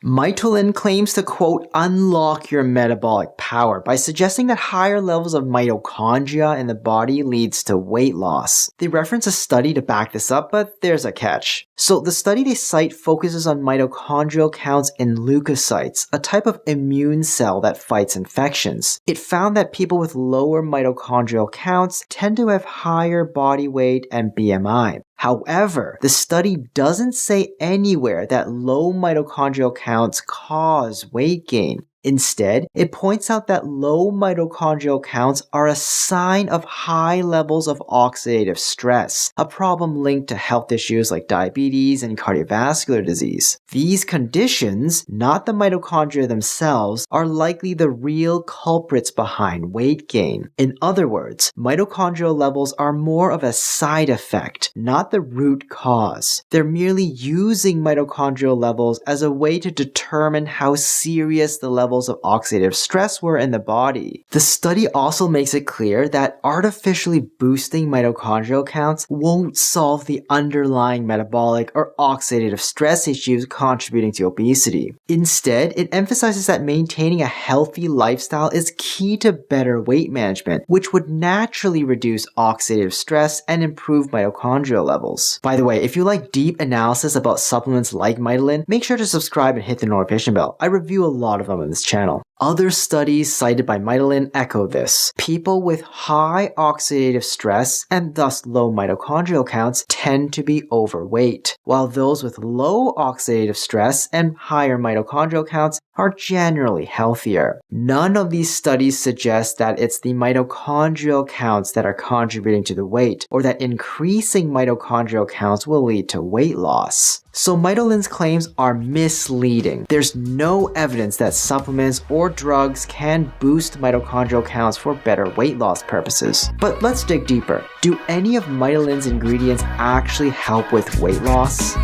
Mitolyn claims to, quote, unlock your metabolic power by suggesting that higher levels of mitochondria in the body leads to weight loss. They reference a study to back this up, but there's a catch. So the study they cite focuses on mitochondrial counts in leukocytes, a type of immune cell that fights infections. It found that people with lower mitochondrial counts tend to have higher body weight and BMI. However, the study doesn't say anywhere that low mitochondrial counts cause weight gain. Instead, it points out that low mitochondrial counts are a sign of high levels of oxidative stress, a problem linked to health issues like diabetes and cardiovascular disease. These conditions, not the mitochondria themselves, are likely the real culprits behind weight gain. In other words, mitochondrial levels are more of a side effect, not the root cause. They're merely using mitochondrial levels as a way to determine how serious the levels of oxidative stress were in the body. The study also makes it clear that artificially boosting mitochondrial counts won't solve the underlying metabolic or oxidative stress issues contributing to obesity. Instead, it emphasizes that maintaining a healthy lifestyle is key to better weight management, which would naturally reduce oxidative stress and improve mitochondrial levels. By the way, if you like deep analysis about supplements like Mitolyn, make sure to subscribe and hit the notification bell. I review a lot of them in this channel. Other studies cited by Mitolyn echo this. People with high oxidative stress and thus low mitochondrial counts tend to be overweight, while those with low oxidative stress and higher mitochondrial counts are generally healthier. None of these studies suggest that it's the mitochondrial counts that are contributing to the weight, or that increasing mitochondrial counts will lead to weight loss. So Mitolyn's claims are misleading. There's no evidence that supplements or drugs can boost mitochondrial counts for better weight loss purposes. But let's dig deeper. Do any of Mitolyn's ingredients actually help with weight loss?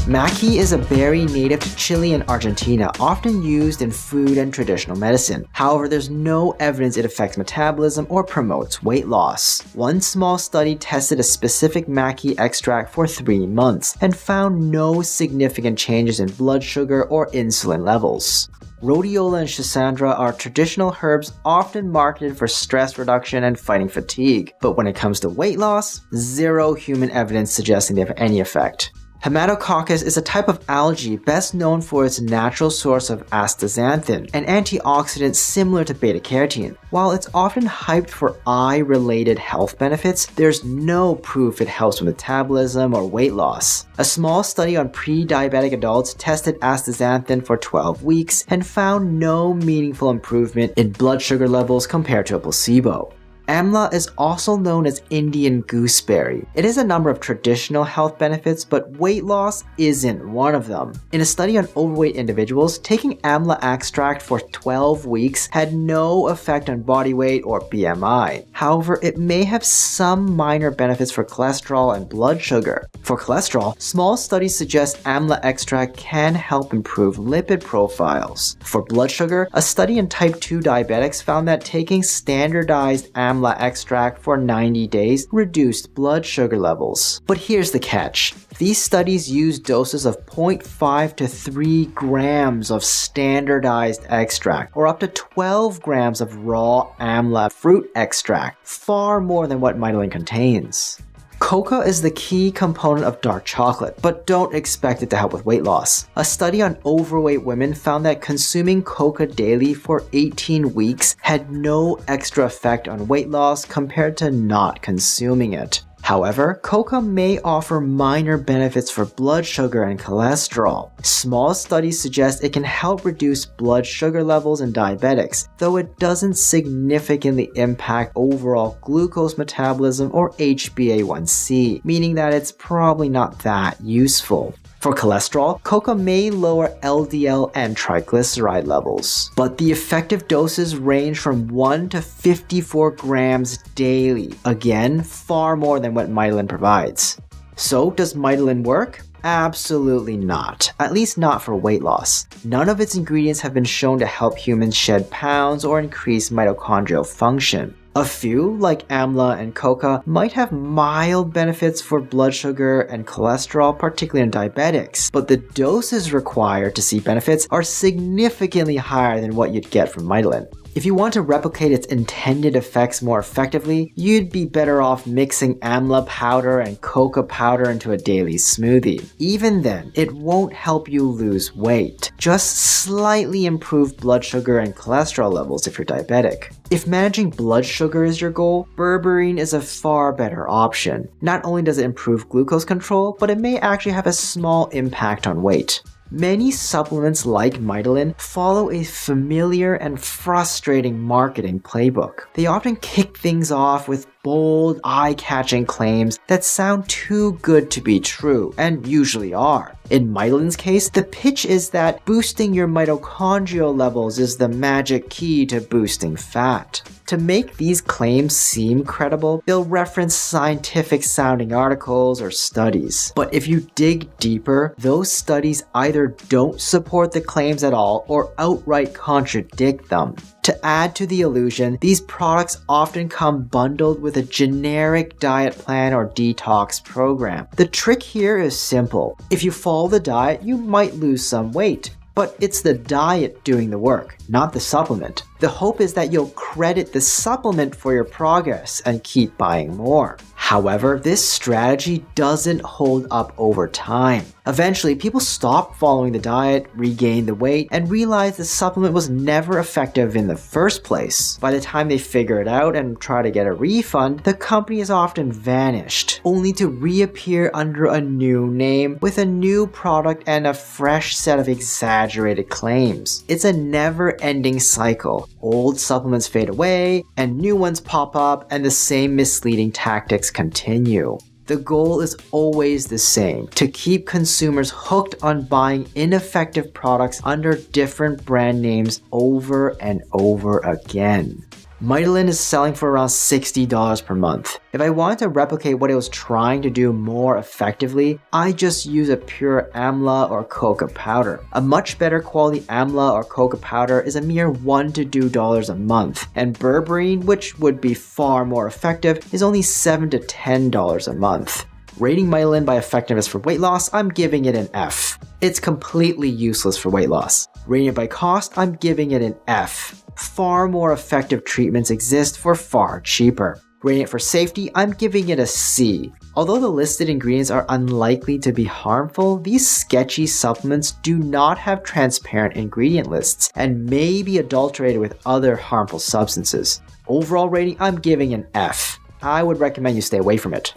Maqui is a berry native to Chile and Argentina, often used in food and traditional medicine. However, there's no evidence it affects metabolism or promotes weight loss. One small study tested a specific maqui extract for 3 months and found no significant changes in blood sugar or insulin levels. Rhodiola and schisandra are traditional herbs often marketed for stress reduction and fighting fatigue, but when it comes to weight loss, zero human evidence suggesting they have any effect. Hematococcus is a type of algae best known for its natural source of astaxanthin, an antioxidant similar to beta-carotene. While it's often hyped for eye-related health benefits, there's no proof it helps with metabolism or weight loss. A small study on pre-diabetic adults tested astaxanthin for 12 weeks and found no meaningful improvement in blood sugar levels compared to a placebo. Amla is also known as Indian gooseberry. It has a number of traditional health benefits, but weight loss isn't one of them. In a study on overweight individuals, taking amla extract for 12 weeks had no effect on body weight or BMI. However, it may have some minor benefits for cholesterol and blood sugar. For cholesterol, small studies suggest amla extract can help improve lipid profiles. For blood sugar, a study in type 2 diabetics found that taking standardized amla extract for 90 days reduced blood sugar levels. But here's the catch. These studies use doses of 0.5 to 3 grams of standardized extract, or up to 12 grams of raw amla fruit extract, far more than what Mitolyn contains. Coca is the key component of dark chocolate, but don't expect it to help with weight loss. A study on overweight women found that consuming coca daily for 18 weeks had no extra effect on weight loss compared to not consuming it. However, coca may offer minor benefits for blood sugar and cholesterol. Small studies suggest it can help reduce blood sugar levels in diabetics, though it doesn't significantly impact overall glucose metabolism or HbA1c, meaning that it's probably not that useful. For cholesterol, coca may lower LDL and triglyceride levels, but the effective doses range from 1 to 54 grams daily. Again, far more than what Mitolyn provides. So, does Mitolyn work? Absolutely not. At least not for weight loss. None of its ingredients have been shown to help humans shed pounds or increase mitochondrial function. A few, like amla and coca, might have mild benefits for blood sugar and cholesterol, particularly in diabetics, but the doses required to see benefits are significantly higher than what you'd get from Mitolyn. If you want to replicate its intended effects more effectively, you'd be better off mixing amla powder and coca powder into a daily smoothie. Even then, it won't help you lose weight, just slightly improve blood sugar and cholesterol levels if you're diabetic. If managing blood sugar is your goal, berberine is a far better option. Not only does it improve glucose control, but it may actually have a small impact on weight. Many supplements like Mitolyn follow a familiar and frustrating marketing playbook. They often kick things off with bold, eye-catching claims that sound too good to be true, and usually are. In Mitolyn's case, the pitch is that boosting your mitochondrial levels is the magic key to boosting fat. To make these claims seem credible, they'll reference scientific-sounding articles or studies. But if you dig deeper, those studies either don't support the claims at all or outright contradict them. To add to the illusion, these products often come bundled with a generic diet plan or detox program. The trick here is simple. If you follow the diet, you might lose some weight. But it's the diet doing the work, not the supplement. The hope is that you'll credit the supplement for your progress and keep buying more. However, this strategy doesn't hold up over time. Eventually, people stop following the diet, regain the weight, and realize the supplement was never effective in the first place. By the time they figure it out and try to get a refund, the company has often vanished, only to reappear under a new name with a new product and a fresh set of exaggerated claims. It's a never-ending cycle. Old supplements fade away, and new ones pop up, and the same misleading tactics continue. The goal is always the same: to keep consumers hooked on buying ineffective products under different brand names over and over again. Mitolyn is selling for around $60 per month. If I wanted to replicate what it was trying to do more effectively, I just use a pure amla or coca powder. A much better quality amla or coca powder is a mere $1 to $2 a month, and berberine, which would be far more effective, is only $7 to $10 a month. Rating Mitolyn by effectiveness for weight loss, I'm giving it an F. It's completely useless for weight loss. Rating it by cost, I'm giving it an F. Far more effective treatments exist for far cheaper. Rating it for safety, I'm giving it a C. Although the listed ingredients are unlikely to be harmful, these sketchy supplements do not have transparent ingredient lists and may be adulterated with other harmful substances. Overall rating, I'm giving an F. I would recommend you stay away from it.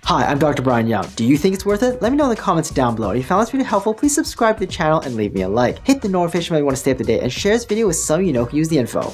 Hi, I'm Dr. Brian Young. Do you think it's worth it? Let me know in the comments down below. If you found this video helpful, please subscribe to the channel and leave me a like. Hit the notification bell if you want to stay up to date, and share this video with some you know who use the info.